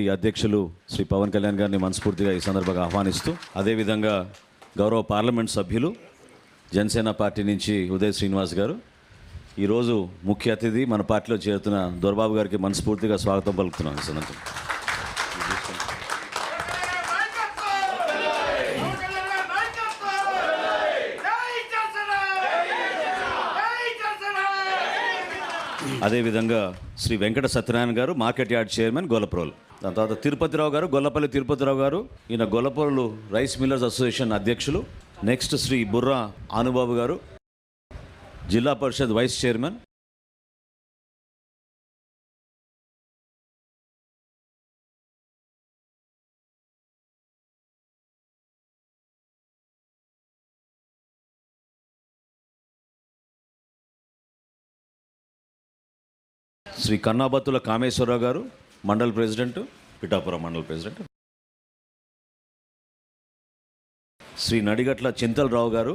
ఈ అధ్యక్షులు శ్రీ పవన్ కళ్యాణ్ గారిని మనస్ఫూర్తిగా ఈ సందర్భంగా ఆహ్వానిస్తూ, అదేవిధంగా గౌరవ పార్లమెంట్ సభ్యులు జనసేన పార్టీ నుంచి ఉదయ్ శ్రీనివాస్ గారు, ఈరోజు ముఖ్య అతిథి మన పార్టీలో చేరుతున్న దొరబాబు గారికి మనస్ఫూర్తిగా స్వాగతం పలుకుతున్నాను. ఈ సందర్భంగా అదేవిధంగా శ్రీ వెంకట సత్యనారాయణ గారు, మార్కెట్ యార్డ్ చైర్మన్, గొల్లప్రోలు. దాని తర్వాత తిరుపతిరావు గారు, గొల్లపల్లి తిరుపతిరావు గారు, ఈయన గొల్లప్రోలు రైస్ మిల్లర్స్ అసోసియేషన్ అధ్యక్షులు. నెక్స్ట్ శ్రీ బుర్రా ఆనుబాబు గారు, జిల్లా పరిషత్ వైస్ చైర్మన్. శ్రీ కన్నాబత్తుల కామేశ్వరరావు గారు, మండల్ ప్రెసిడెంట్, పిఠాపురం మండల్ ప్రెసిడెంట్. శ్రీ నడిగట్ల చింతలరావు గారు,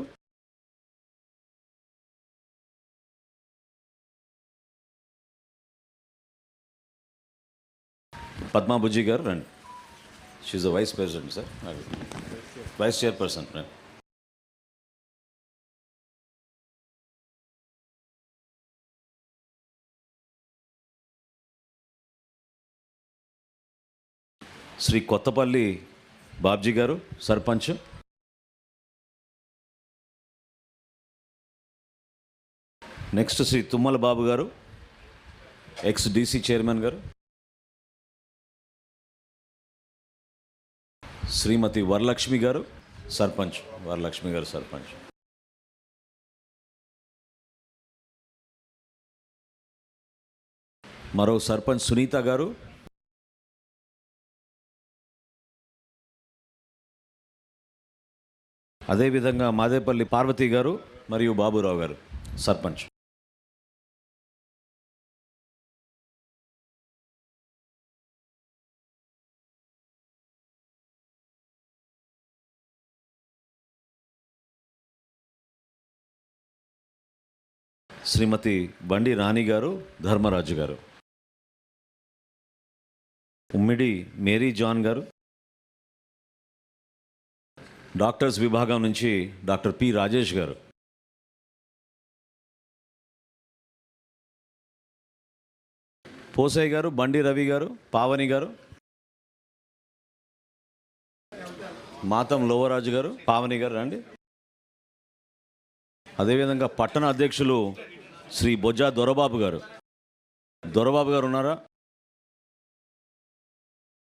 పద్మాబుజ్జి గారు రండి. షీఈ్ the vice president sir, vice chairperson రండి. శ్రీ కొత్తపల్లి బాబ్జీ గారు, సర్పంచ్. నెక్స్ట్ శ్రీ తుమ్మల బాబు గారు, ఎక్స్ డీసీ చైర్మన్ గారు. శ్రీమతి వరలక్ష్మి గారు, సర్పంచ్, వరలక్ష్మి గారు సర్పంచ్. మరో సర్పంచ్ సునీత గారు. అదేవిధంగా మాదేపల్లి పార్వతి గారు మరియు బాబురావు గారు, సర్పంచ్. శ్రీమతి బండి రాణి గారు, ధర్మరాజు గారు. ఉమ్మిడి మేరీ జాన్ గారు. డాక్టర్స్ విభాగం నుంచి డాక్టర్ పి రాజేష్ గారు. పోసయ్య గారు, బండి రవి గారు, పావని గారు. మాతం లోవరాజు గారు, పావని గారు రండి. అదేవిధంగా పట్టణ అధ్యక్షులు శ్రీ బొజ్జా దొరబాబు గారు. దొరబాబు గారు ఉన్నారా?